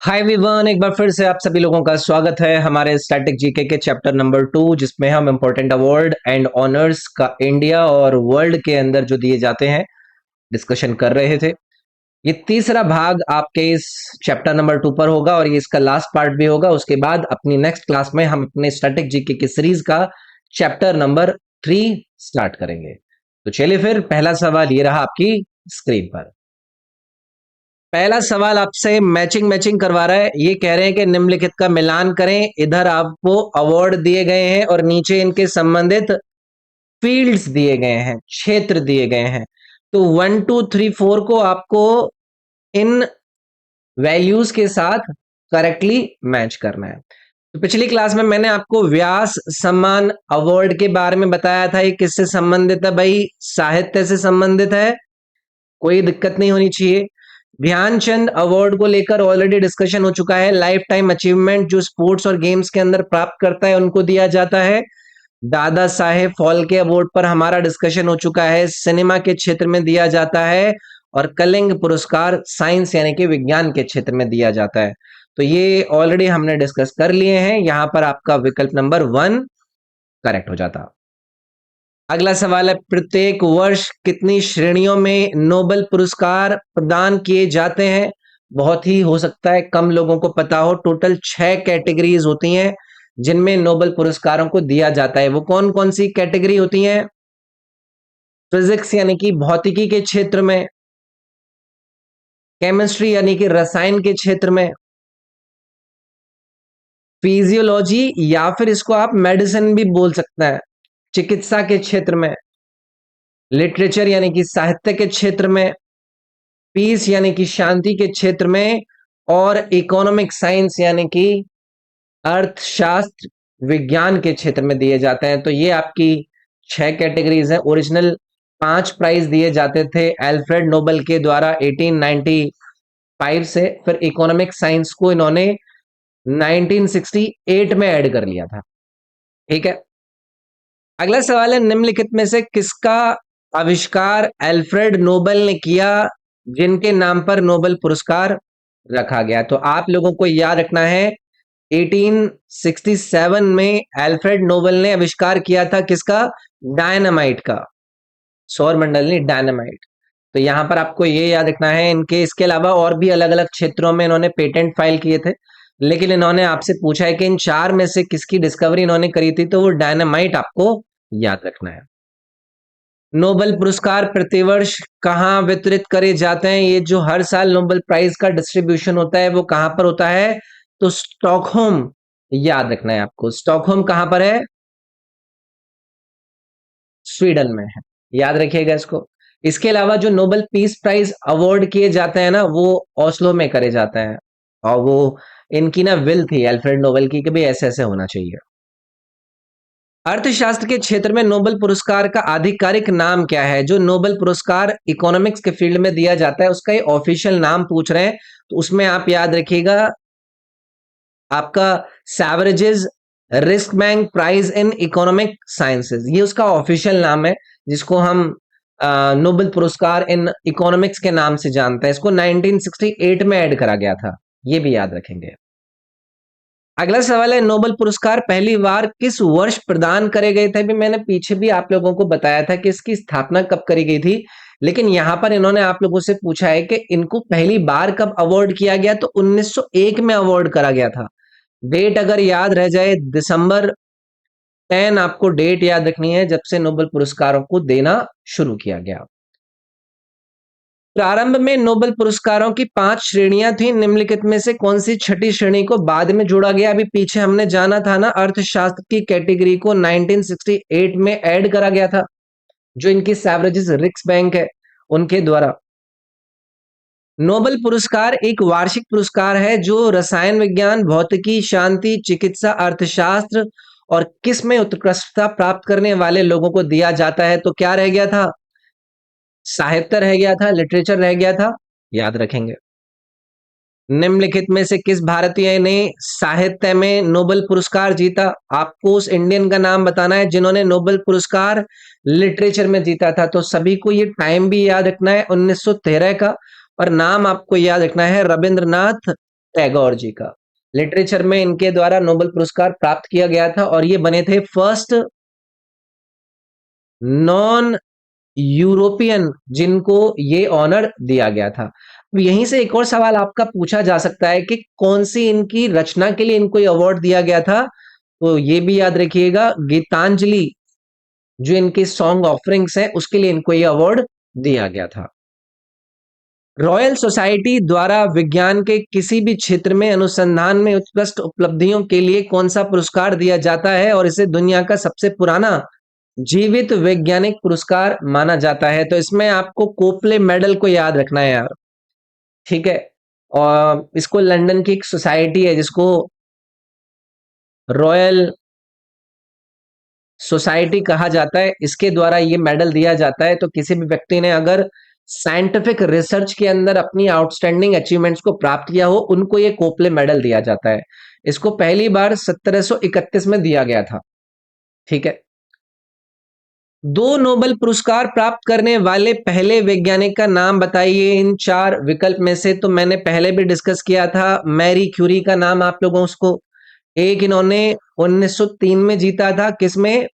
Hi everyone, एक बार फिर से आप सभी लोगों का स्वागत है हमारे स्टैटिक जीके के चैप्टर नंबर 2, जिसमें हम इंपॉर्टेंट अवार्ड एंड ऑनर्स का इंडिया और वर्ल्ड के अंदर जो दिए जाते हैं डिस्कशन कर रहे थे। ये तीसरा भाग आपके इस चैप्टर नंबर 2 पर होगा और ये इसका लास्ट पार्ट भी होगा। उसके बाद अपनी नेक्स्ट क्लास में हम अपने स्टैटिक जीके की सीरीज का चैप्टर नंबर 3 स्टार्ट करेंगे। तो चलिए फिर पहला सवाल ये रहा आपकी स्क्रीन पर। पहला सवाल आपसे मैचिंग मैचिंग करवा रहा है। ये कह रहे हैं कि निम्नलिखित का मिलान करें। इधर आपको अवार्ड दिए गए हैं और नीचे इनके संबंधित फील्ड्स दिए गए हैं, क्षेत्र दिए गए हैं। तो 1 2 3 4 को आपको इन वैल्यूज के साथ करेक्टली मैच करना है। तो पिछली क्लास में मैंने आपको व्यास सम्मान अवार्ड के बारे में बताया था। ये किससे संबंधित है भाई? साहित्य से संबंधित है, कोई दिक्कत नहीं होनी चाहिए। ध्यानचंद अवार्ड को लेकर ऑलरेडी डिस्कशन हो चुका है। लाइफ टाइम अचीवमेंट जो स्पोर्ट्स और गेम्स के अंदर प्राप्त करता है उनको दिया जाता है। दादा साहेब फाल्के अवार्ड पर हमारा डिस्कशन हो चुका है, सिनेमा के क्षेत्र में दिया जाता है। और कलिंग पुरस्कार साइंस यानी कि विज्ञान के क्षेत्र में दिया जाता है। तो ये ऑलरेडी हमने डिस्कस कर लिए हैं। यहां पर आपका विकल्प नंबर 1 करेक्ट हो जाता। अगला सवाल है, प्रत्येक वर्ष कितनी श्रेणियों में नोबेल पुरस्कार प्रदान किए जाते हैं? बहुत ही हो सकता है कम लोगों को पता हो। टोटल 6 कैटेगरीज होती हैं जिनमें नोबेल पुरस्कारों को दिया जाता है। वो कौन कौन सी कैटेगरी होती हैं? फिजिक्स यानी कि भौतिकी के क्षेत्र में, केमिस्ट्री यानी कि रसायन के क्षेत्र में, फिजियोलॉजी या फिर इसको आप मेडिसिन भी बोल सकते हैं, चिकित्सा के क्षेत्र में, लिटरेचर यानी कि साहित्य के क्षेत्र में, पीस यानी कि शांति के क्षेत्र में, और इकोनॉमिक साइंस यानी कि अर्थशास्त्र विज्ञान के क्षेत्र में दिए जाते हैं। तो ये आपकी 6 कैटेगरीज हैं। ओरिजिनल 5 प्राइज दिए जाते थे अल्फ्रेड नोबेल के द्वारा 1895 से। फिर इकोनॉमिक साइंस को इन्होंने 1968 में ऐड कर लिया था। ठीक है। अगला सवाल है, निम्नलिखित में से किसका आविष्कार अल्फ्रेड नोबेल ने किया जिनके नाम पर नोबेल पुरस्कार रखा गया? तो आप लोगों को याद रखना है 1867 में अल्फ्रेड नोबेल ने आविष्कार किया था किसका? डायनामाइट का। सौर मंडल नहीं, डायनामाइट। तो यहां पर आपको ये याद रखना है। इनके इसके अलावा और भी अलग अलग क्षेत्रों में इन्होंने पेटेंट फाइल किए थे, लेकिन इन्होंने आपसे पूछा है कि इन 4 में से किसकी डिस्कवरी इन्होंने करी थी, तो वो डायनामाइट आपको याद रखना है। नोबेल पुरस्कार प्रतिवर्ष कहाँ वितरित करे जाते हैं? ये जो हर साल नोबेल प्राइज का डिस्ट्रीब्यूशन होता है वो कहां पर होता है? तो स्टॉकहोम याद रखना है आपको। स्टॉकहोम कहां पर है? स्वीडन में है। याद रखिएगा इसको। इसके अलावा जो नोबेल पीस प्राइज अवार्ड किए जाते हैं ना, वो ओस्लो में करे जाते हैं। और वो इनकी ना विल थी अल्फ्रेड नोबेल की कि भाई ऐसे ऐसे होना चाहिए। अर्थशास्त्र के क्षेत्र में नोबेल पुरस्कार का आधिकारिक नाम क्या है? जो नोबेल पुरस्कार इकोनॉमिक्स के फील्ड में दिया जाता है उसका ये ऑफिशियल नाम पूछ रहे हैं। तो उसमें आप याद रखिएगा आपका Sveriges Riksbank prize in economic sciences, ये उसका ऑफिशियल नाम है, जिसको हम नोबेल पुरस्कार इन इकोनॉमिक्स के नाम से जानते हैं। इसको 1968 में ऐड करा गया था, ये भी याद रखेंगे। अगला सवाल है, नोबेल पुरस्कार पहली बार किस वर्ष प्रदान करे गए थे? भी मैंने पीछे भी आप लोगों को बताया था कि इसकी स्थापना कब करी गई थी, लेकिन यहां पर इन्होंने आप लोगों से पूछा है कि इनको पहली बार कब अवार्ड किया गया। तो 1901 में अवार्ड करा गया था। डेट अगर याद रह जाए, दिसंबर 10 आपको डेट याद रखनी है जब से नोबेल पुरस्कारों को देना शुरू किया गया। प्रारंभ में नोबेल पुरस्कारों की 5 श्रेणियां थी। निम्नलिखित में से कौन सी छठी श्रेणी को बाद में जोड़ा गया? अभी पीछे हमने जाना था ना, अर्थशास्त्र की कैटेगरी को 1968 में ऐड करा गया था, जो इनकी सैवरेजेस रिक्स बैंक है उनके द्वारा। नोबेल पुरस्कार एक वार्षिक पुरस्कार है जो रसायन विज्ञान, भौतिकी, शांति, चिकित्सा, अर्थशास्त्र और किस में उत्कृष्टता प्राप्त करने वाले लोगों को दिया जाता है। तो क्या रह गया था? साहित्य रह गया था, लिटरेचर रह गया था, याद रखेंगे। निम्नलिखित में से किस भारतीय ने साहित्य में नोबेल पुरस्कार जीता? आपको उस इंडियन का नाम बताना है जिन्होंने नोबेल पुरस्कार लिटरेचर में जीता था। तो सभी को ये टाइम भी याद रखना है, 1913 का। और नाम आपको याद रखना है रविंद्रनाथ टैगोर जी का। लिटरेचर में इनके द्वारा नोबेल पुरस्कार प्राप्त किया गया था और ये बने थे फर्स्ट नॉन यूरोपियन जिनको ये ऑनर दिया गया था। अब यहीं से एक और सवाल आपका पूछा जा सकता है कि कौन सी इनकी रचना के लिए इनको ये अवार्ड दिया गया था। तो ये भी याद रखिएगा, गीतांजलि जो इनकी सॉन्ग ऑफरिंग्स है उसके लिए इनको ये अवार्ड दिया गया था। रॉयल सोसाइटी द्वारा विज्ञान के किसी भी क्षेत्र में अनुसंधान में उत्कृष्ट उपलब्धियों के लिए कौन सा पुरस्कार दिया जाता है और इसे दुनिया का सबसे पुराना जीवित वैज्ञानिक पुरस्कार माना जाता है। तो इसमें आपको कोपले मेडल को याद रखना है यार, ठीक है। और इसको लंदन की एक सोसाइटी है जिसको रॉयल सोसाइटी कहा जाता है, इसके द्वारा ये मेडल दिया जाता है। तो किसी भी व्यक्ति ने अगर साइंटिफिक रिसर्च के अंदर अपनी आउटस्टैंडिंग अचीवमेंट्स को प्राप्त किया हो, उनको ये कोपले मेडल दिया जाता है। इसको पहली बार 1731 में दिया गया था, ठीक है। दो नोबेल पुरस्कार प्राप्त करने वाले पहले वैज्ञानिक का नाम बताइए इन चार विकल्प में से। तो मैंने पहले भी डिस्कस किया था, मैरी क्यूरी का नाम आप लोगों को। एक इन्होंने 1903 में जीता था, किसमें?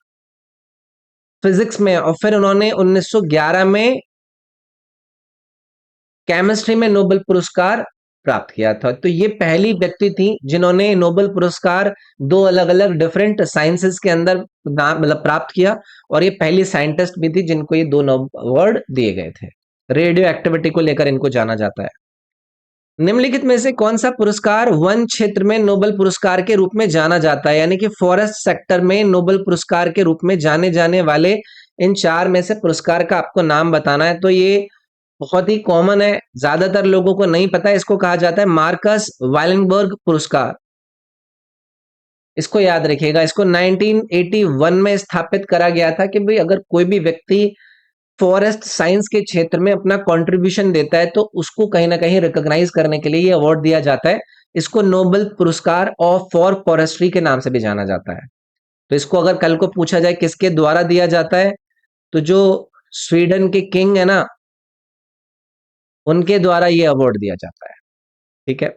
फिजिक्स में। और फिर उन्होंने 1911 में केमिस्ट्री में नोबेल पुरस्कार प्राप्त किया था। तो ये पहली व्यक्ति थी जिन्होंने नोबेल पुरस्कार दो अलग अलग डिफरेंट साइंसेस के अंदर मतलब प्राप्त किया। और ये पहली साइंटिस्ट भी थी जिनको ये दो अवार्ड दिए गए थे। रेडियो एक्टिविटी को लेकर इनको जाना जाता है। निम्नलिखित में से कौन सा पुरस्कार वन क्षेत्र में नोबेल पुरस्कार के रूप में जाना जाता है? यानी कि फॉरेस्ट सेक्टर में नोबेल पुरस्कार के रूप में जाने जाने वाले इन चार में से पुरस्कार का आपको नाम बताना है। तो ये बहुत ही कॉमन है, ज्यादातर लोगों को नहीं पता है। इसको कहा जाता है मार्कस वाइलेनबर्ग पुरस्कार। इसको याद रखिएगा। इसको 1981 में स्थापित करा गया था कि भाई अगर कोई भी व्यक्ति फॉरेस्ट साइंस के क्षेत्र में अपना कंट्रीब्यूशन देता है तो उसको कहीं ना कहीं रिकॉग्नाइज करने के लिए ये अवार्ड दिया जाता है। इसको नोबेल पुरस्कार ऑफ फॉर फॉरेस्ट्री के नाम से भी जाना जाता है। तो इसको अगर कल को पूछा जाए किसके द्वारा दिया जाता है, तो जो स्वीडन के किंग है ना, उनके द्वारा ये अवार्ड दिया जाता है, ठीक है।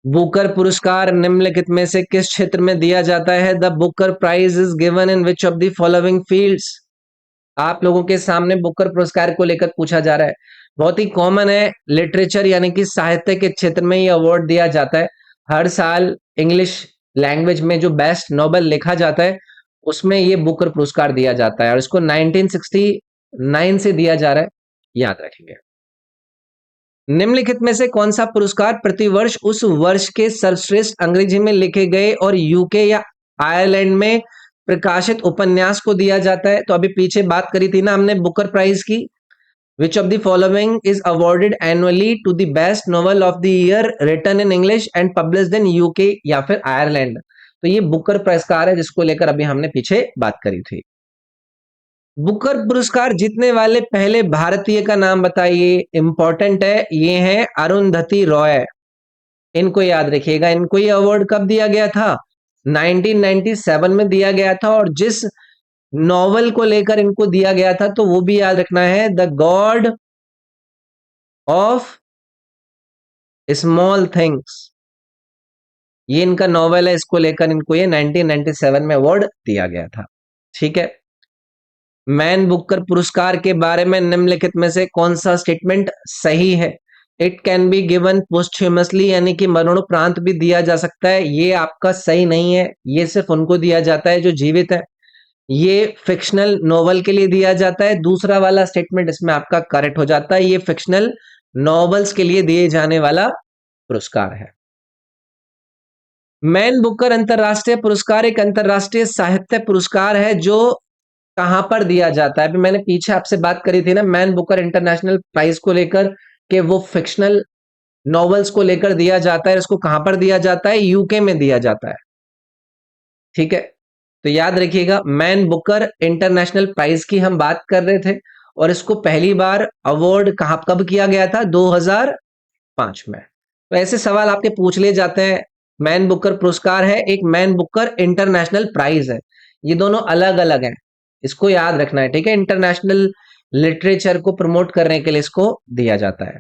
बुकर पुरस्कार निम्नलिखित में से किस क्षेत्र में दिया जाता है? The Booker prize is given in which of the following fields? आप लोगों के सामने बुकर पुरस्कार को लेकर पूछा जा रहा है। बहुत ही कॉमन है, लिटरेचर यानी कि साहित्य के क्षेत्र में ये अवार्ड दिया जाता है। हर साल इंग्लिश लैंग्वेज में जो बेस्ट नोवेल लिखा जाता है उसमें ये बुकर पुरस्कार दिया जाता है और इसको 1969 से दिया जा रहा है, याद रखेंगे। निम्नलिखित में से कौन सा पुरस्कार प्रतिवर्ष उस वर्ष के सर्वश्रेष्ठ अंग्रेजी में लिखे गए और यूके या आयरलैंड में प्रकाशित उपन्यास को दिया जाता है? तो अभी पीछे बात करी थी ना हमने बुकर प्राइज की। Which of the following is awarded annually to the best novel of the year written in English and published in UK या फिर आयरलैंड? तो ये बुकर पुरस्कार है जिसको लेकर अभी हमने पीछे बात करी थी। बुकर पुरस्कार जीतने वाले पहले भारतीय का नाम बताइए। इंपॉर्टेंट है, ये है अरुंधति रॉय। इनको याद रखिएगा। इनको ये अवार्ड कब दिया गया था? 1997 में दिया गया था। और जिस नॉवल को लेकर इनको दिया गया था तो वो भी याद रखना है, the God of small things. ये इनका नॉवल है, इसको लेकर इनको ये 1997 में अवार्ड दिया गया था, ठीक है। मैन बुकर पुरस्कार के बारे में निम्नलिखित में से कौन सा स्टेटमेंट सही है? इट कैन बी गिवन पोस्ट्यूमसली, यानी कि मरणोपरांत भी दिया जा सकता है। ये आपका सही नहीं है, ये सिर्फ उनको दिया जाता है जो जीवित है। ये फिक्शनल नोवेल के लिए दिया जाता है। दूसरा वाला स्टेटमेंट इसमें आपका करेक्ट हो जाता है, ये फिक्शनल नॉवेल्स के लिए दिए जाने वाला पुरस्कार है। मैन बुकर अंतरराष्ट्रीय पुरस्कार एक अंतरराष्ट्रीय साहित्य पुरस्कार है जो कहां पर दिया जाता है? अभी मैंने पीछे आपसे बात करी थी ना मैन बुकर इंटरनेशनल प्राइज को लेकर कि वो फिक्शनल नॉवेल्स को लेकर दिया जाता है। इसको कहां पर दिया जाता है? यूके में दिया जाता है, ठीक है। तो याद रखिएगा, मैन बुकर इंटरनेशनल प्राइज की हम बात कर रहे थे और इसको पहली बार अवार्ड कहां कब किया गया था? 2005 में। तो ऐसे सवाल आपके पूछ लिए जाते हैं। मैन बुकर पुरस्कार है, एक मैन बुकर इंटरनेशनल प्राइज है। ये दोनों अलग अलग हैं, इसको याद रखना है, ठीक है। इंटरनेशनल लिटरेचर को प्रमोट करने के लिए इसको दिया जाता है।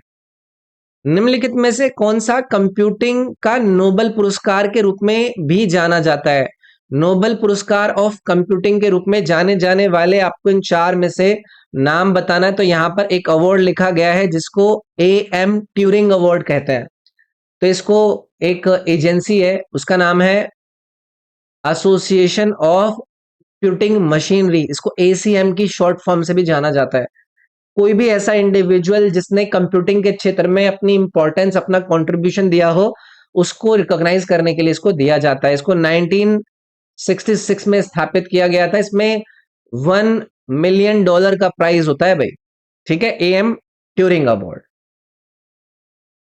निम्नलिखित में से कौन सा कंप्यूटिंग का नोबेल पुरस्कार के रूप में भी जाना जाता है? नोबेल पुरस्कार ऑफ कंप्यूटिंग के रूप में जाने जाने वाले आपको इन चार में से नाम बताना है। तो यहाँ पर एक अवार्ड लिखा गया है जिसको एएम ट्यूरिंग अवार्ड कहते हैं। तो इसको एक एजेंसी है, उसका नाम है एसोसिएशन ऑफ कंप्यूटिंग मशीनरी, इसको एसीएम की शॉर्ट फॉर्म से भी जाना जाता है। कोई भी ऐसा इंडिविजुअल जिसने कंप्यूटिंग के क्षेत्र में अपनी इंपॉर्टेंस, अपना कंट्रीब्यूशन दिया हो, उसको रिकॉग्नाइज करने के लिए इसको दिया जाता है। इसको 1966 में स्थापित किया गया था। इसमें $1 मिलियन का प्राइज होता है भाई। ठीक है, am Turing award.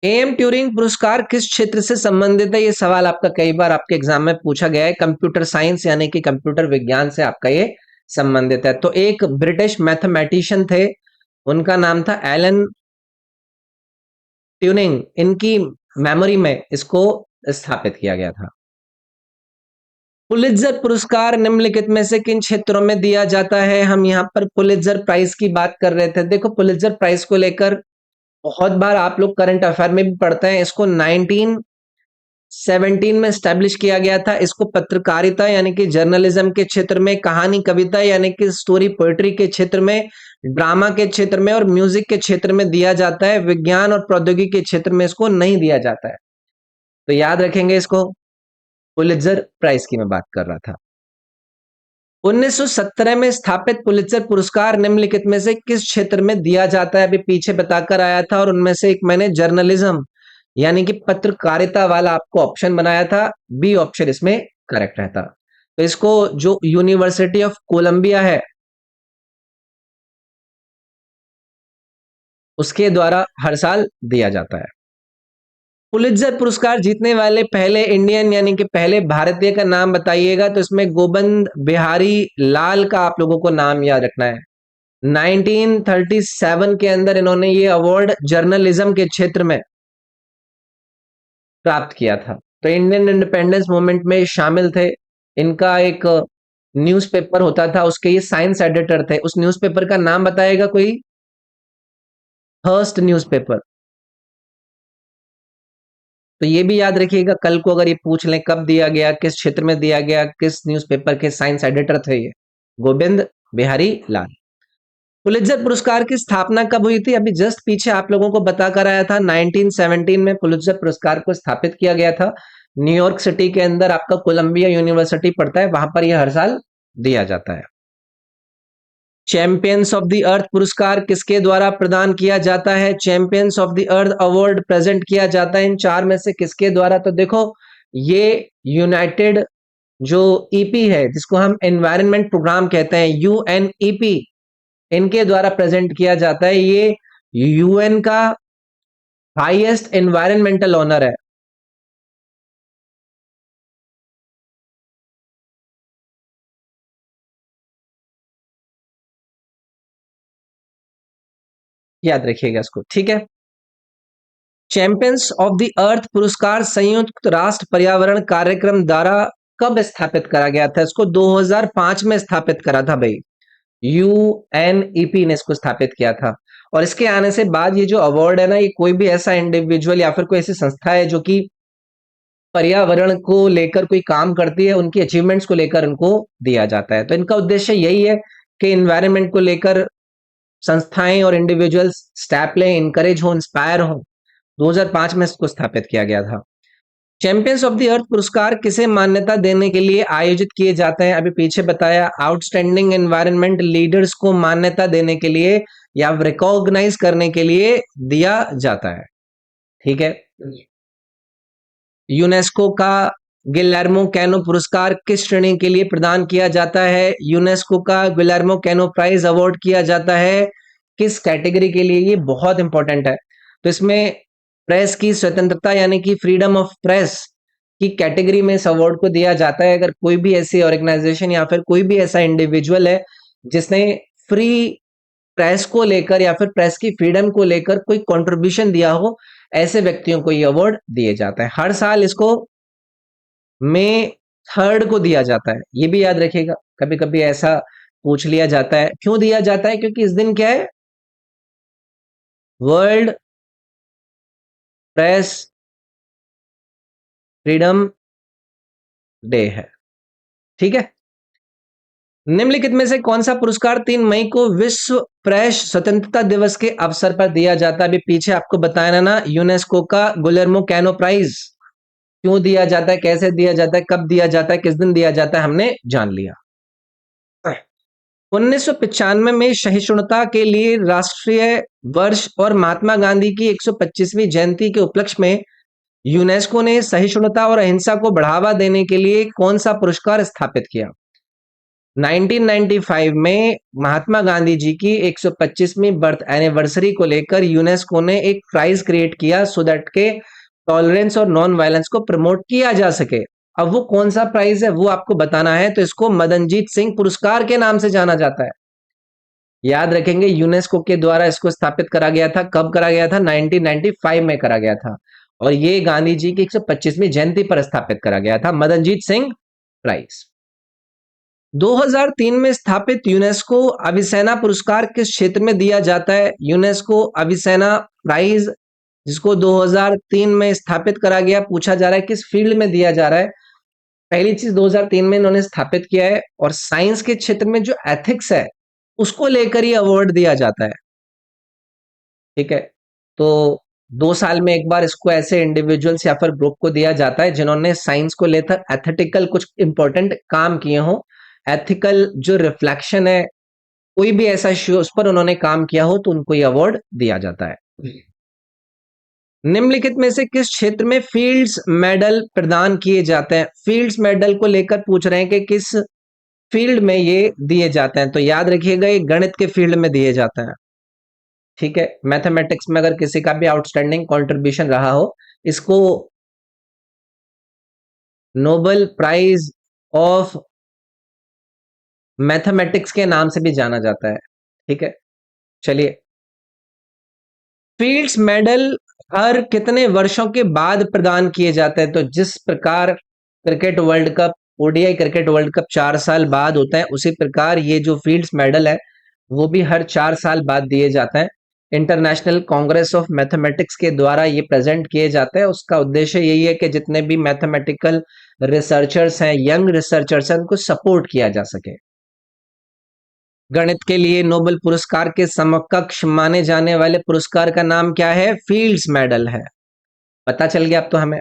Am Turing पुरस्कार किस क्षेत्र से संबंधित है? ये सवाल आपका कई बार आपके एग्जाम में पूछा गया है। कंप्यूटर साइंस यानी कि कंप्यूटर विज्ञान से आपका ये संबंधित है। तो एक ब्रिटिश मैथमेटिशियन थे, उनका नाम था एलन ट्यूरिंग। इनकी मेमोरी में इसको स्थापित किया गया था। पुलित्जर पुरस्कार निम्नलिखित में से किन क्षेत्रों में दिया जाता है? हम यहाँ पर पुलित्जर प्राइज की बात कर रहे थे। देखो, पुलित्जर प्राइज को लेकर बहुत बार आप लोग करंट अफेयर में भी पढ़ते हैं। इसको 1917 में स्टैब्लिश किया गया था। इसको पत्रकारिता यानी कि जर्नलिज्म के क्षेत्र में, कहानी कविता यानी कि स्टोरी पोएट्री के क्षेत्र में, ड्रामा के क्षेत्र में और म्यूजिक के क्षेत्र में दिया जाता है। विज्ञान और प्रौद्योगिकी के क्षेत्र में इसको नहीं दिया जाता है। तो याद रखेंगे इसको, पुलित्जर प्राइज की मैं बात कर रहा था। 1917 में स्थापित पुलित्जर पुरस्कार निम्नलिखित में से किस क्षेत्र में दिया जाता है? अभी पीछे बताकर आया था और उनमें से एक मैंने जर्नलिज्म यानी कि पत्रकारिता वाला आपको ऑप्शन बनाया था। बी ऑप्शन इसमें करेक्ट रहता। तो इसको जो यूनिवर्सिटी ऑफ कोलंबिया है उसके द्वारा हर साल दिया जाता है। पुलित्जर पुरस्कार जीतने वाले पहले इंडियन यानी कि पहले भारतीय का नाम बताइएगा। तो इसमें गोविंद बिहारी लाल का आप लोगों को नाम याद रखना है। 1937 के अंदर इन्होंने ये अवार्ड जर्नलिज्म के क्षेत्र में प्राप्त किया था। तो इंडियन इंडिपेंडेंस मूवमेंट में शामिल थे। इनका एक न्यूज़पेपर होता था, उसके ये साइंस एडिटर थे। उस न्यूज़पेपर का नाम बताएगा कोई? First newspaper. तो ये भी याद रखिएगा, कल को अगर ये पूछ लें कब दिया गया, किस क्षेत्र में दिया गया, किस न्यूज़पेपर के साइंस एडिटर थे ये? गोविंद बिहारी लाल। पुलित्जर पुरस्कार की स्थापना कब हुई थी? अभी जस्ट पीछे आप लोगों को बताकर आया था, 1917 में पुलित्जर पुरस्कार को स्थापित किया गया था। न्यूयॉर्क सिटी के अंदर आपका कोलंबिया यूनिवर्सिटी पड़ता है, वहां पर यह हर साल दिया जाता है। चैंपियंस ऑफ द अर्थ पुरस्कार किसके द्वारा प्रदान किया जाता है? Champions of the earth award present किया जाता है इन चार में से किसके द्वारा? तो देखो, ये यूनाइटेड जो ईपी है, जिसको हम एनवायरनमेंट प्रोग्राम कहते हैं, यूएनईपी, इनके द्वारा प्रेजेंट किया जाता है। ये यूएन का हाईएस्ट एनवायरनमेंटल ऑनर है। याद रखिएगा इसको, ठीक है। चैंपियंस ऑफ द अर्थ पुरस्कार संयुक्त राष्ट्र पर्यावरण कार्यक्रम द्वारा कब स्थापित करा गया था? इसको 2005 में स्थापित करा था भाई। यूएनईपी ने इसको स्थापित किया था। और इसके आने से बाद ये जो अवार्ड है ना, ये कोई भी ऐसा इंडिविजुअल या फिर कोई ऐसी संस्था है जो कि पर्यावरण को लेकर कोई काम करती है, उनकी अचीवमेंट्स को लेकर उनको दिया जाता है। तो इनका उद्देश्य यही है कि इन्वायरमेंट को लेकर संस्थाएं और इंडिविजुअल्स स्टेप लें, इंकरेज हो, इंस्पायर हो। 2005 में इसको स्थापित किया गया था। चैंपियंस ऑफ द अर्थ पुरस्कार किसे मान्यता देने के लिए आयोजित किए जाते हैं? अभी पीछे बताया, आउटस्टैंडिंग एनवायरनमेंट लीडर्स को मान्यता देने के लिए या रिकॉग्नाइज करने के लिए दिया जाता है। ठीक है। यूनेस्को का गिलेर्मो कैनो पुरस्कार किस श्रेणी के लिए प्रदान किया जाता है? यूनेस्को का गिलेर्मो कैनो प्राइज अवार्ड किया जाता है किस कैटेगरी के लिए? ये बहुत इंपॉर्टेंट है। तो इसमें प्रेस की स्वतंत्रता यानी कि फ्रीडम ऑफ प्रेस की कैटेगरी में इस अवार्ड को दिया जाता है। अगर कोई भी ऐसी ऑर्गेनाइजेशन या फिर कोई भी ऐसा इंडिविजुअल है जिसने फ्री प्रेस को लेकर या फिर प्रेस की फ्रीडम को लेकर कोई कंट्रीब्यूशन दिया हो, ऐसे व्यक्तियों को ये अवार्ड दिए जाता है। हर साल इसको मई 3 को दिया जाता है, ये भी याद रखिएगा। कभी कभी ऐसा पूछ लिया जाता है, क्यों दिया जाता है? क्योंकि इस दिन क्या है? वर्ल्ड प्रेस फ्रीडम डे है। ठीक है। निम्नलिखित में से कौन सा पुरस्कार 3 मई को विश्व प्रेस स्वतंत्रता दिवस के अवसर पर दिया जाता है? अभी पीछे आपको बताया ना, यूनेस्को का गुलेर्मो कैनो प्राइज क्यों दिया जाता है, कैसे दिया जाता है, कब दिया जाता है, किस दिन दिया जाता है, हमने जान लिया। 1995 में सहिष्णुता के लिए राष्ट्रीय वर्ष और महात्मा गांधी की 125वीं जयंती के उपलक्ष्य में यूनेस्को ने सहिष्णुता और अहिंसा को बढ़ावा देने के लिए कौन सा पुरस्कार स्थापित किया? 1995 में महात्मा गांधी जी की 125वीं बर्थ एनिवर्सरी को लेकर यूनेस्को ने एक प्राइज क्रिएट किया सो दैट के टॉलरेंस और नॉन वायलेंस को प्रमोट किया जा सके। अब वो कौन सा प्राइज है वो आपको बताना है, तो इसको मदनजीत सिंह पुरस्कार के नाम से जाना जाता है। याद रखेंगे, यूनेस्को के द्वारा इसको स्थापित करा गया था। कब करा गया था? 1995 में करा गया था, और ये गांधी जी की 125वीं जयंती पर स्थापित करा गया था, मदनजीत सिंह प्राइज। 2003 में स्थापित यूनेस्को अविसेना पुरस्कार किस क्षेत्र में दिया जाता है? यूनेस्को अविसेना प्राइज, जिसको 2003 में स्थापित करा गया, पूछा जा रहा है किस फील्ड में दिया जा रहा है। पहली चीज 2003 में इन्होंने स्थापित किया है, और साइंस के क्षेत्र में जो एथिक्स है उसको लेकर ही अवार्ड दिया जाता है। ठीक है। तो 2 साल में एक बार इसको ऐसे इंडिविजुअल्स या फिर ग्रुप को दिया जाता है जिन्होंने साइंस को लेकर एथिकल कुछ इंपॉर्टेंट काम किए हों, एथिकल जो रिफ्लेक्शन है, कोई भी ऐसा इश्यू उस पर उन्होंने काम किया हो, तो उनको ये अवार्ड दिया जाता है। निम्नलिखित में से किस क्षेत्र में फील्ड्स मेडल प्रदान किए जाते हैं? फील्ड्स मेडल को लेकर पूछ रहे हैं कि किस फील्ड में ये दिए जाते हैं, तो याद रखिएगा ये गणित के फील्ड में दिए जाते हैं। ठीक है। मैथमेटिक्स में अगर किसी का भी आउटस्टैंडिंग कंट्रीब्यूशन रहा हो, इसको नोबेल प्राइज ऑफ मैथमेटिक्स के नाम से भी जाना जाता है। ठीक है। चलिए, फील्ड्स मेडल हर कितने वर्षों के बाद प्रदान किए जाते हैं? तो जिस प्रकार cricket world cup, ODI cricket world cup 4 साल बाद होता है, उसी प्रकार ये जो फील्ड्स मेडल है वो भी हर 4 साल बाद दिए जाते हैं। इंटरनेशनल कांग्रेस ऑफ मैथमेटिक्स के द्वारा ये प्रेजेंट किए जाते हैं। उसका उद्देश्य यही है कि जितने भी मैथमेटिकल रिसर्चर्स हैं, यंग रिसर्चर्स हैं, उनको सपोर्ट किया जा सके। गणित के लिए नोबेल पुरस्कार के समकक्ष माने जाने वाले पुरस्कार का नाम क्या है? फील्ड्स मेडल है। पता चल गया अब तो हमें।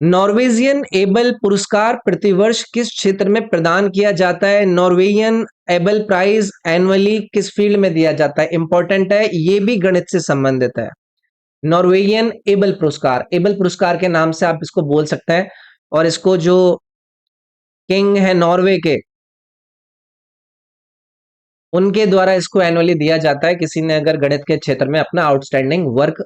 नॉर्वेजियन एबल पुरस्कार प्रतिवर्ष किस क्षेत्र में प्रदान किया जाता है? नॉर्वेजियन एबल प्राइज एनुअली किस फील्ड में दिया जाता है? इंपॉर्टेंट है, ये भी गणित से संबंधित है। नॉर्वेजियन एबल पुरस्कार, एबल पुरस्कार के नाम से आप इसको बोल सकते हैं, और इसको जो किंग है नॉर्वे के, उनके द्वारा इसको एनुअली दिया जाता है, किसी ने अगर गणित के क्षेत्र में अपना आउटस्टैंडिंग वर्क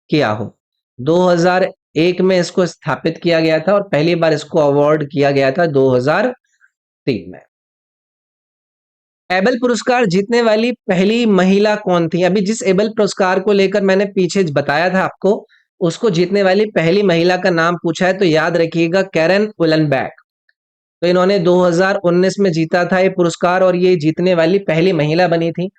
किया हो। 2001 में इसको स्थापित किया गया था, और पहली बार इसको अवार्ड किया गया था 2003 में। एबल पुरस्कार जीतने वाली पहली महिला कौन थी? अभी जिस एबल पुरस्कार को लेकर मैंने पीछे बताया था आपको, उसको जीतने वाली पहली महिला का नाम पूछा है, तो याद रखिएगा कैरन उलनबैक। तो इन्होंने 2019 में जीता था ये पुरस्कार, और ये जीतने वाली पहली महिला बनी थी।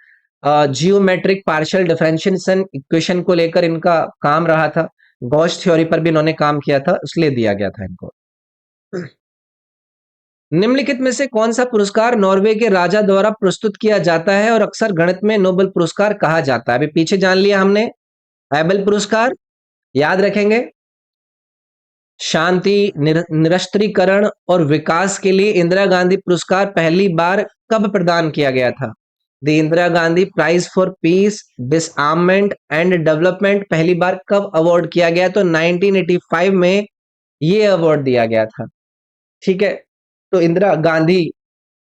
जियोमेट्रिक पार्शियल डिफरेंशिएशन इक्वेशन को लेकर इनका काम रहा था। गॉस थ्योरी पर भी इन्होंने काम किया था, इसलिए दिया गया था इनको। निम्नलिखित में से कौन सा पुरस्कार नॉर्वे के राजा द्वारा प्रस्तुत किया जाता है और अक्सर गणित में नोबेल पुरस्कार कहा जाता है? अभी पीछे जान लिया हमने। एबल पुरस्कार याद रखेंगे। शांति, निरस्त्रीकरण और विकास के लिए इंदिरा गांधी पुरस्कार पहली बार कब प्रदान किया गया था? The Indira Gandhi prize for peace, disarmament and development पहली बार कब अवार्ड किया गया? तो 1985 में ये अवार्ड दिया गया था। ठीक है। तो इंदिरा गांधी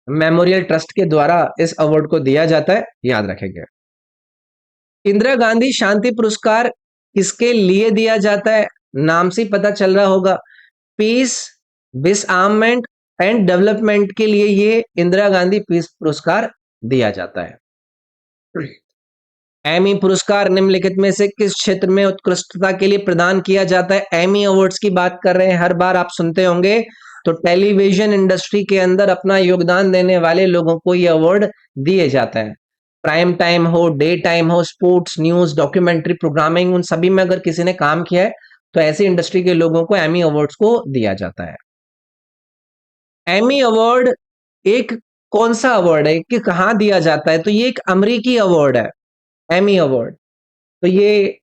मेमोरियल ट्रस्ट के द्वारा इस अवार्ड को दिया जाता है, याद रखेंगे। इंदिरा गांधी शांति पुरस्कार किसके लिए दिया जाता है? नाम से पता चल रहा होगा, पीस, डिसआर्ममेंट एंड डेवलपमेंट के लिए ये इंदिरा गांधी पीस पुरस्कार दिया जाता है। एमी पुरस्कार निम्नलिखित में से किस क्षेत्र में उत्कृष्टता के लिए प्रदान किया जाता है? एमी अवार्ड्स की बात कर रहे हैं, हर बार आप सुनते होंगे। तो टेलीविजन इंडस्ट्री के अंदर अपना योगदान देने वाले लोगों को ये अवार्ड दिए जाते हैं। प्राइम टाइम हो, डे टाइम हो, स्पोर्ट्स, न्यूज, डॉक्यूमेंट्री, प्रोग्रामिंग, उन सभी में अगर किसी ने काम किया है तो ऐसी इंडस्ट्री के लोगों को एमी अवार्ड्स को दिया जाता है। एमी अवार्ड एक कौन सा अवार्ड है कि कहाँ दिया जाता है, तो ये एक अमेरिकी अवार्ड है, एमी अवार्ड। तो ये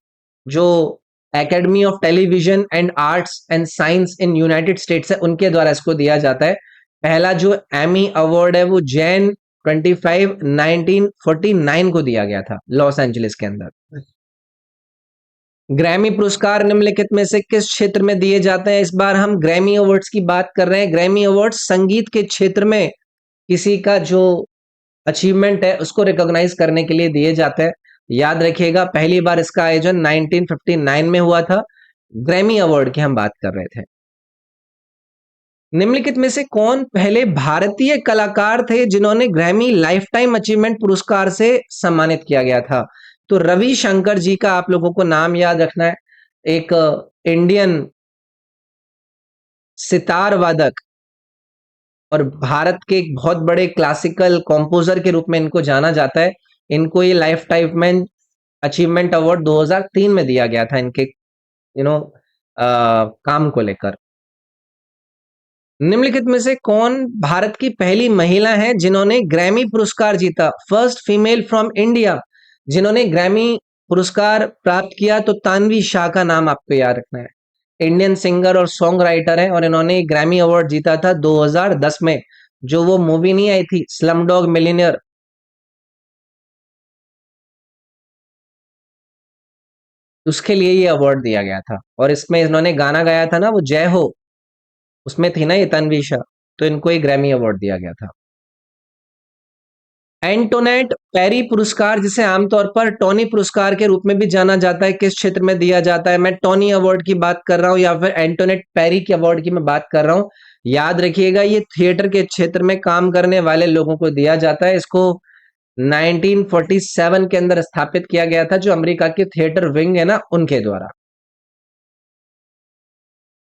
जो academy of television and arts and science in United states है उनके द्वारा इसको दिया जाता है। पहला जो एमी अवार्ड है वो जैन 25 1949 को दिया गया था लॉस एंजलिस के अंदर। ग्रैमी पुरस्कार निम्नलिखित में से किस क्षेत्र में दिए जाते हैं? इस बार हम ग्रैमी अवार्ड्स की बात कर रहे हैं। ग्रैमी अवार्ड्स संगीत के क्षेत्र में किसी का जो अचीवमेंट है उसको रिकॉग्नाइज करने के लिए दिए जाते हैं। याद रखिएगा पहली बार इसका आयोजन 1959 में हुआ था। ग्रैमी अवार्ड की हम बात कर रहे थे। निम्नलिखित में से कौन पहले भारतीय कलाकार थे जिन्होंने ग्रैमी लाइफ टाइम अचीवमेंट पुरस्कार से सम्मानित किया गया था? तो रवि शंकर जी का आप लोगों को नाम याद रखना है। एक इंडियन सितार वादक और भारत के एक बहुत बड़े क्लासिकल कॉम्पोजर के रूप में इनको जाना जाता है। इनको ये लाइफ टाइम अचीवमेंट अवार्ड 2003 में दिया गया था इनके काम को लेकर। निम्नलिखित में से कौन भारत की पहली महिला है जिन्होंने ग्रैमी पुरस्कार जीता? फर्स्ट फीमेल फ्रॉम इंडिया जिन्होंने ग्रैमी पुरस्कार प्राप्त किया, तो तानवी शाह का नाम आपको याद रखना है। इंडियन सिंगर और सॉन्ग राइटर है और इन्होंने ग्रैमी अवार्ड जीता था 2010 में। जो वो मूवी नहीं आई थी स्लम डॉग मिलियनेयर, उसके लिए ये अवार्ड दिया गया था। और इसमें इन्होंने गाना गाया था ना वो जय हो, उसमें थी ना ये तन्वी शाह, तो इनको ये ग्रैमी अवार्ड दिया गया था। एंटोनेट पेरी पुरस्कार जिसे आमतौर पर टोनी पुरस्कार के रूप में भी जाना जाता है, किस क्षेत्र में दिया जाता है? मैं टोनी अवार्ड की बात कर रहा हूं या फिर एंटोनेट पेरी के अवार्ड की मैं बात कर रहा हूं। याद रखिएगा ये थिएटर के क्षेत्र में काम करने वाले लोगों को दिया जाता है। इसको 1947 के अंदर स्थापित किया गया था, जो अमेरिका के थिएटर विंग है ना उनके द्वारा।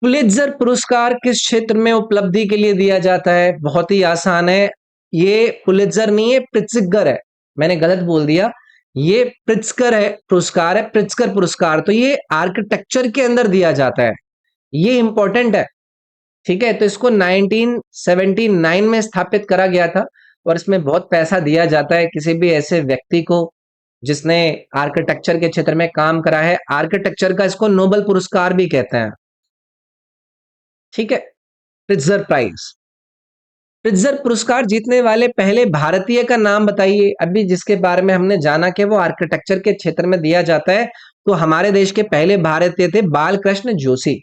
पुलित्जर पुरस्कार किस क्षेत्र में उपलब्धि के लिए दिया जाता है? बहुत ही आसान है, ये पुलित्जर नहीं है, प्रित्जगर है। मैंने गलत बोल दिया, ये प्रित्जकर है पुरस्कार है, प्रित्जकर पुरस्कार। तो ये आर्किटेक्चर के अंदर दिया जाता है, ये इंपॉर्टेंट है। ठीक है, तो इसको 1979 में स्थापित करा गया था और इसमें बहुत पैसा दिया जाता है किसी भी ऐसे व्यक्ति को जिसने आर्किटेक्चर के क्षेत्र में काम करा है। आर्किटेक्चर का इसको नोबेल पुरस्कार भी कहते हैं। ठीक है, प्रिट्जर प्राइज। प्रिट्जर पुरस्कार जीतने वाले पहले भारतीय का नाम बताइए। अभी जिसके बारे में हमने जाना कि वो आर्किटेक्चर के क्षेत्र में दिया जाता है, तो हमारे देश के पहले भारतीय थे बालकृष्ण जोशी।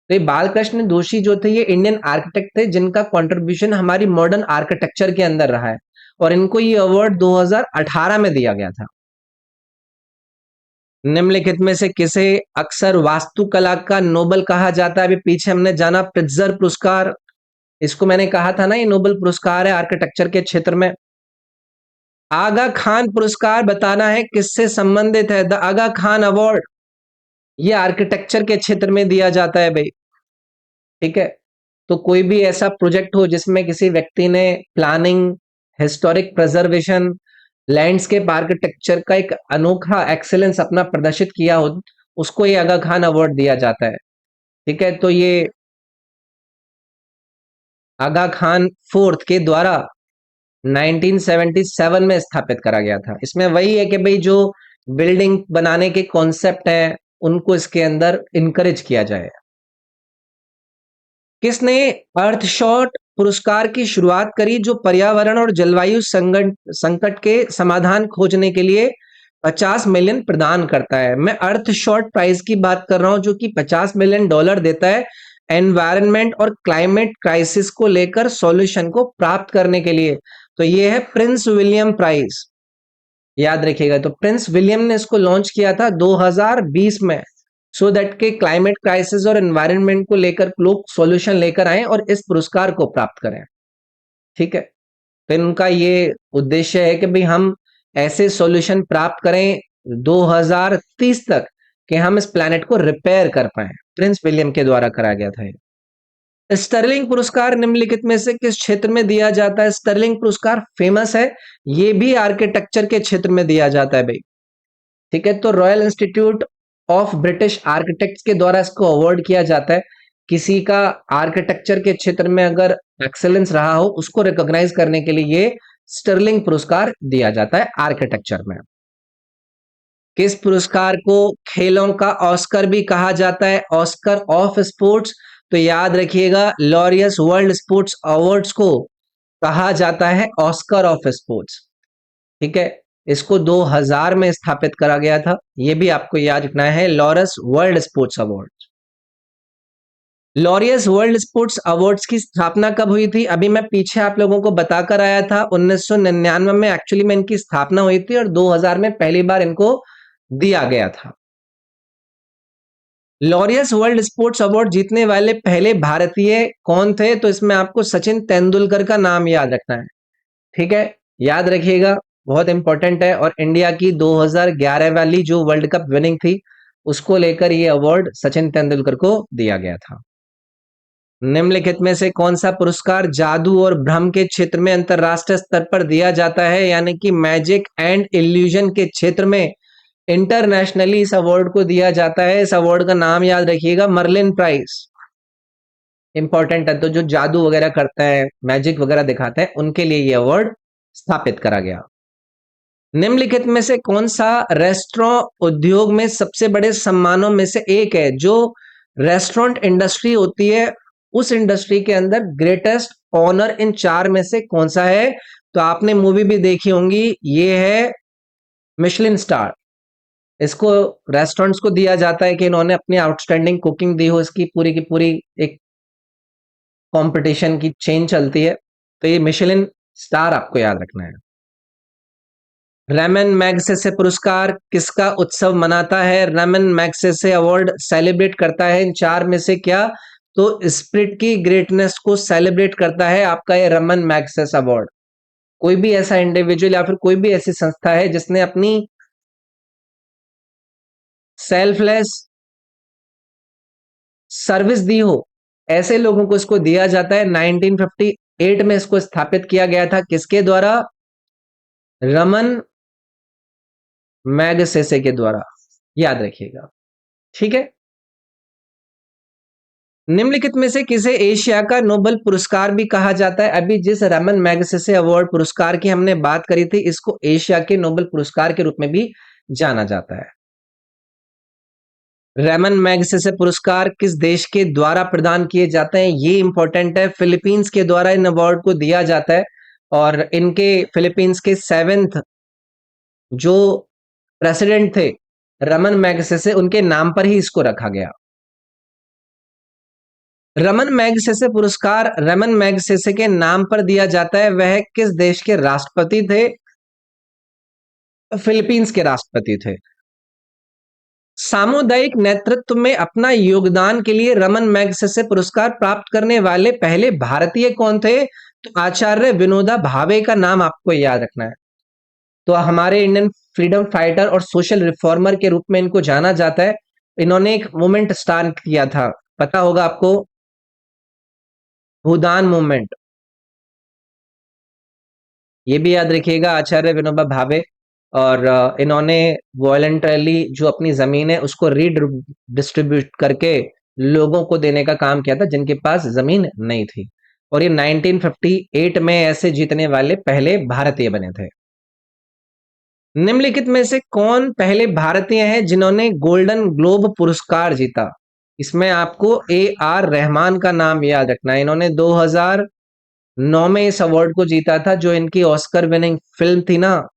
तो ये बालकृष्ण जोशी जो थे ये इंडियन आर्किटेक्ट थे जिनका कंट्रीब्यूशन हमारी मॉडर्न आर्किटेक्चर के अंदर रहा है और इनको ये अवार्ड 2018 में दिया गया था। निम्नलिखित में से किसे अक्सर वास्तुकला का नोबेल कहा जाता है? अभी पीछे हमने जाना प्रिट्जर पुरस्कार, इसको मैंने कहा था ना ये नोबेल पुरस्कार है आर्किटेक्चर के क्षेत्र में। आगा खान पुरस्कार बताना है किससे संबंधित है? द आगा खान अवार्ड ये आर्किटेक्चर के क्षेत्र में दिया जाता है भाई। ठीक है, तो कोई भी ऐसा प्रोजेक्ट हो जिसमें किसी व्यक्ति ने planning, historic preservation, landscape architecture का एक अनोखा एक्सेलेंस अपना प्रदर्शित किया हो, उसको ये आगा खान अवार्ड दिया जाता है। ठीक है, तो ये आगा खान फोर्थ के द्वारा 1977 में स्थापित करा गया था। इसमें वही है कि भाई जो बिल्डिंग बनाने के कॉन्सेप्ट हैं उनको इसके अंदर इनकरेज किया जाए। किसने अर्थशॉट पुरस्कार की शुरुआत करी जो पर्यावरण और जलवायु संकट के समाधान खोजने के लिए 50 मिलियन प्रदान करता है? मैं अर्थशॉट प्राइज की बात कर रहा हूं जो कि 50 मिलियन डॉलर देता है एनवायरनमेंट और क्लाइमेट क्राइसिस को लेकर सॉल्यूशन को प्राप्त करने के लिए। तो ये है प्रिंस विलियम प्राइज, याद रखिएगा। तो प्रिंस विलियम ने इसको लॉन्च किया था 2020 में, सो दैट के क्लाइमेट क्राइसिस और एनवायरनमेंट को लेकर लोग सॉल्यूशन लेकर आए और इस पुरस्कार को प्राप्त करें। ठीक है, तो इनका ये उद्देश्य है कि भाई हम ऐसे सॉल्यूशन प्राप्त करें 2030 तक कि हम इस प्लैनेट को रिपेयर कर पाए। प्रिंस विलियम के द्वारा कराया गया था ये। स्टर्लिंग पुरस्कार निम्नलिखित में से किस क्षेत्र में दिया जाता है? स्टर्लिंग पुरस्कार फेमस है, ये भी आर्किटेक्चर के क्षेत्र में दिया जाता है भाई। ठीक है, तो royal institute of British architects के द्वारा इसको अवार्ड किया जाता है। किसी का आर्किटेक्चर के क्षेत्र में अगर एक्सेलेंस रहा हो, उसको रिकॉग्नाइज करने के लिए ये स्टर्लिंग पुरस्कार दिया जाता है आर्किटेक्चर में। किस पुरस्कार को खेलों का ऑस्कर भी कहा जाता है? Oscar of sports. तो याद रखिएगा, लॉरियस वर्ल्ड स्पोर्ट्स अवार्ड्स को कहा जाता है ऑस्कर ऑफ स्पोर्ट्स। ठीक है, इसको 2000 में स्थापित करा गया था, यह भी आपको याद रखना है, Laurus world sports award. Laureus world sports awards की स्थापना कब हुई थी? अभी मैं पीछे आप लोगों को बताकर आया था, 1999 में एक्चुअली में इनकी स्थापना हुई थी और 2000 में पहली बार इनको दिया गया था। लॉरियस वर्ल्ड स्पोर्ट्स अवार्ड जीतने वाले पहले भारतीय कौन थे? तो इसमें आपको सचिन तेंदुलकर का नाम याद रखना है। ठीक है, याद रखिएगा, बहुत इंपॉर्टेंट है। और इंडिया की 2011 वाली जो वर्ल्ड कप विनिंग थी, उसको लेकर ये अवार्ड सचिन तेंदुलकर को दिया गया था। निम्नलिखित में से कौन सा पुरस्कार जादू और भ्रम के क्षेत्र में अंतरराष्ट्रीय स्तर पर दिया जाता है? यानी कि मैजिक एंड इल्यूजन के क्षेत्र में इंटरनेशनली इस अवार्ड को दिया जाता है। इस अवार्ड का नाम याद रखिएगा, मर्लिन प्राइज। इंपॉर्टेंट है, तो जो जादू वगैरह करते हैं, मैजिक वगैरह दिखाते हैं, उनके लिए ये अवार्ड स्थापित करा गया। निम्नलिखित में से कौन सा रेस्टोरेंट उद्योग में सबसे बड़े सम्मानों में से एक है? जो रेस्टोरेंट इंडस्ट्री होती है, उस इंडस्ट्री के अंदर ग्रेटेस्ट ऑनर इन 4 में से कौन सा है? तो आपने मूवी भी देखी होंगी, ये है मिशेलिन स्टार। इसको रेस्टोरेंट्स को दिया जाता है कि इन्होंने अपनी आउटस्टैंडिंग कुकिंग दी हो, इसकी पूरी की पूरी एक कंपटीशन की चेन चलती है, तो ये मिशेलिन स्टार आपको याद रखना है। रेमन मैग्सेसे पुरस्कार किसका उत्सव मनाता है? रेमन मैग्सेसे अवार्ड सेलिब्रेट करता है इन 4 में से क्या? तो स्पिरिट की ग्रेटनेस को सेलिब्रेट करता है आपका ये रेमन मैग्सेसे अवार्ड। कोई भी ऐसा इंडिविजुअल या फिर कोई भी ऐसी संस्था है जिसने अपनी सेल्फलेस सर्विस दी हो, ऐसे लोगों को इसको दिया जाता है। 1958 में इसको स्थापित किया गया था, किसके द्वारा? रमन मैग्सेसे के द्वारा, याद रखिएगा। ठीक है, निम्नलिखित में से किसे एशिया का नोबेल पुरस्कार भी कहा जाता है? अभी जिस रमन मैग्सेसे अवार्ड पुरस्कार की हमने बात करी थी, इसको एशिया के नोबेल पुरस्कार के रूप में भी जाना जाता है। रेमन मैग्सेसे पुरस्कार किस देश के द्वारा प्रदान किए जाते हैं? ये इंपॉर्टेंट है, फिलीपींस के द्वारा इन अवार्ड को दिया जाता है। और इनके फिलीपींस के 7th जो प्रेसिडेंट थे रमन मैग्सेसे, उनके नाम पर ही इसको रखा गया। रमन मैग्सेसे पुरस्कार रमन मैग्सेसे के नाम पर दिया जाता है, वह किस देश के राष्ट्रपति थे? फिलीपींस के राष्ट्रपति थे। सामुदायिक नेतृत्व में अपना योगदान के लिए रमन मैग्सेसे पुरस्कार प्राप्त करने वाले पहले भारतीय कौन थे? तो आचार्य विनोबा भावे का नाम आपको याद रखना है। तो हमारे इंडियन फ्रीडम फाइटर और सोशल रिफॉर्मर के रूप में इनको जाना जाता है। इन्होंने एक मूवमेंट स्टार्ट किया था, पता होगा आपको, भूदान मूवमेंट। ये भी याद रखिएगा, आचार्य विनोबा भावे। और इन्होंने वॉलंटरली जो अपनी जमीन है उसको रीडिस्ट्रीब्यूट करके लोगों को देने का काम किया था जिनके पास जमीन नहीं थी। और ये 1958 में ऐसे जीतने वाले पहले भारतीय बने थे। निम्नलिखित में से कौन पहले भारतीय हैं जिन्होंने गोल्डन ग्लोब पुरस्कार जीता? इसमें आपको AR रहमान का नाम याद रखना है। इन्होंने 2009 में इस अवार्ड को जीता था, जो इनकी ऑस्कर विनिंग फिल्म थी ना,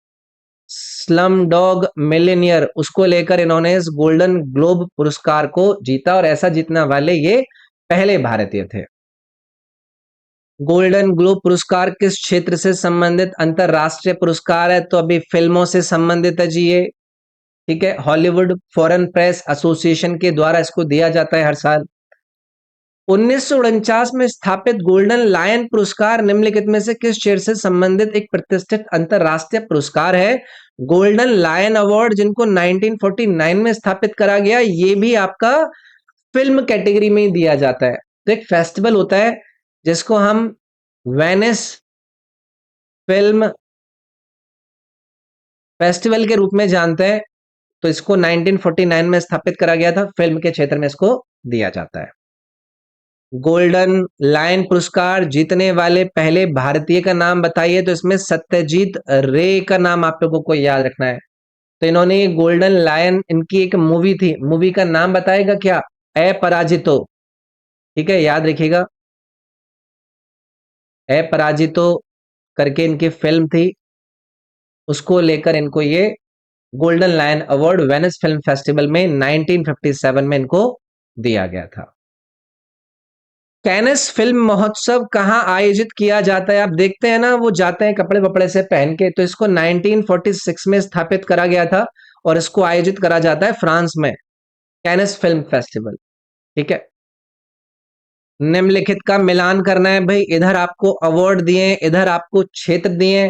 स्लम डॉग मिलियनियर, उसको लेकर इन्होंने इस गोल्डन ग्लोब पुरस्कार को जीता। और ऐसा जीतने वाले ये पहले भारतीय थे। गोल्डन ग्लोब पुरस्कार किस क्षेत्र से संबंधित अंतरराष्ट्रीय पुरस्कार है? तो अभी फिल्मों से संबंधित है जी ये। ठीक है, हॉलीवुड फॉरेन प्रेस एसोसिएशन के द्वारा इसको दिया जाता है हर साल। 1949 में स्थापित गोल्डन लायन पुरस्कार निम्नलिखित में से किस क्षेत्र से संबंधित एक प्रतिष्ठित अंतरराष्ट्रीय पुरस्कार है? गोल्डन लायन अवार्ड, जिनको 1949 में स्थापित करा गया, ये भी आपका फिल्म कैटेगरी में ही दिया जाता है। तो एक फेस्टिवल होता है जिसको हम वेनिस फिल्म फेस्टिवल के रूप में जानते हैं। तो इसको 1949 में स्थापित करा गया था, फिल्म के क्षेत्र में इसको दिया जाता है। गोल्डन लायन पुरस्कार जीतने वाले पहले भारतीय का नाम बताइए, तो इसमें सत्यजीत रे का नाम आप लोगों को याद रखना है। तो इन्होंने गोल्डन लायन, इनकी एक मूवी थी, मूवी का नाम बताएगा क्या? अपराजितो। ठीक है, याद रखिएगा, अपराजितो करके इनकी फिल्म थी, उसको लेकर इनको ये golden lion award Venice film festival में 1957 में इनको दिया गया था। कैनस फिल्म महोत्सव कहाँ आयोजित किया जाता है? आप देखते हैं ना, वो जाते हैं कपड़े वपड़े से पहन के, तो इसको 1946 में स्थापित करा गया था और इसको आयोजित करा जाता है फ्रांस में, कैनस फिल्म फेस्टिवल। ठीक है, निम्नलिखित का मिलान करना है भाई। इधर आपको अवार्ड दिए, इधर आपको क्षेत्र दिए।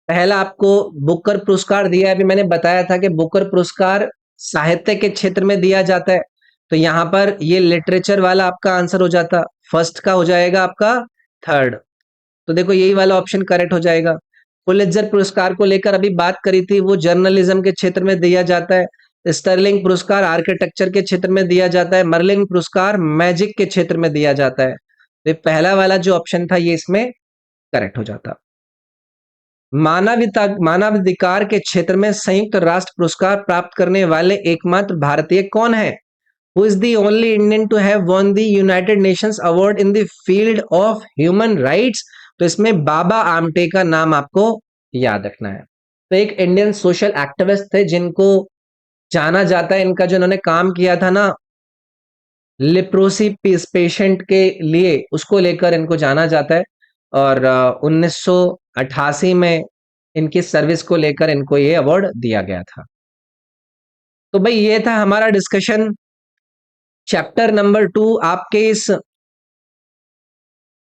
पहला आपको बुकर पुरस्कार दिया है, अभी मैंने बताया था कि बुकर पुरस्कार साहित्य के क्षेत्र में दिया जाता है, तो यहां पर ये लिटरेचर वाला आपका आंसर हो जाता, फर्स्ट का हो जाएगा आपका थर्ड। तो देखो यही वाला ऑप्शन करेक्ट हो जाएगा। पुलित्जर पुरस्कार को लेकर अभी बात करी थी, वो जर्नलिज्म के क्षेत्र में दिया जाता है। स्टर्लिंग पुरस्कार आर्किटेक्चर के क्षेत्र में दिया जाता है। मर्लिन पुरस्कार मैजिक के क्षेत्र में दिया जाता है। तो पहला वाला जो ऑप्शन था ये इसमें करेक्ट हो जाता। मानवाधिकार के क्षेत्र में संयुक्त राष्ट्र पुरस्कार प्राप्त करने वाले एकमात्र भारतीय कौन है? Who is the only Indian to have won the United Nations Award in the field of human rights? तो इसमें बाबा आमटे का नाम आपको याद रखना है। तो एक इंडियन सोशल एक्टिविस्ट थे जिनको जाना जाता है, इनका जो इन्होंने काम किया था ना लिप्रोसी पेशेंट के लिए, उसको लेकर इनको जाना जाता है। और 1988 में इनकी सर्विस को लेकर इनको ये अवार्ड दिया गया था। तो भाई ये था हमारा डिस्कशन चैप्टर नंबर 2 आपके इस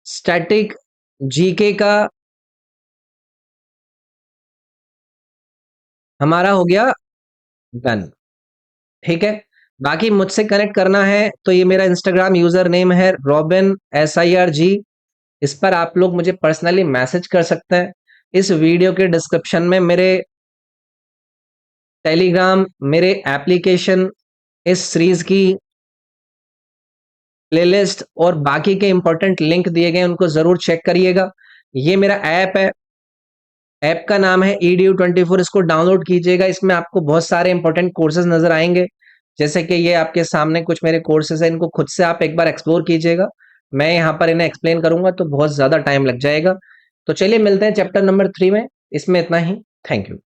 स्टैटिक जीके का। हमारा हो गया डन। ठीक है, बाकी मुझसे कनेक्ट करना है तो ये मेरा इंस्टाग्राम यूजर नेम है robin_SIRG। इस पर आप लोग मुझे पर्सनली मैसेज कर सकते हैं। इस वीडियो के डिस्क्रिप्शन में मेरे टेलीग्राम, मेरे एप्लीकेशन, इस सीरीज की प्लेलिस्ट और बाकी के इंपॉर्टेंट लिंक दिए गए, उनको जरूर चेक करिएगा। ये मेरा ऐप है, ऐप का नाम है edu24। इसको डाउनलोड कीजिएगा, इसमें आपको बहुत सारे इंपॉर्टेंट कोर्सेज नजर आएंगे। जैसे कि ये आपके सामने कुछ मेरे कोर्सेज हैं, इनको खुद से आप एक बार एक्सप्लोर कीजिएगा। मैं यहाँ पर इन्हें एक्सप्लेन करूंगा तो बहुत ज्यादा टाइम लग जाएगा। तो चलिए मिलते हैं चैप्टर नंबर 3 में, इसमें इतना ही। Thank you.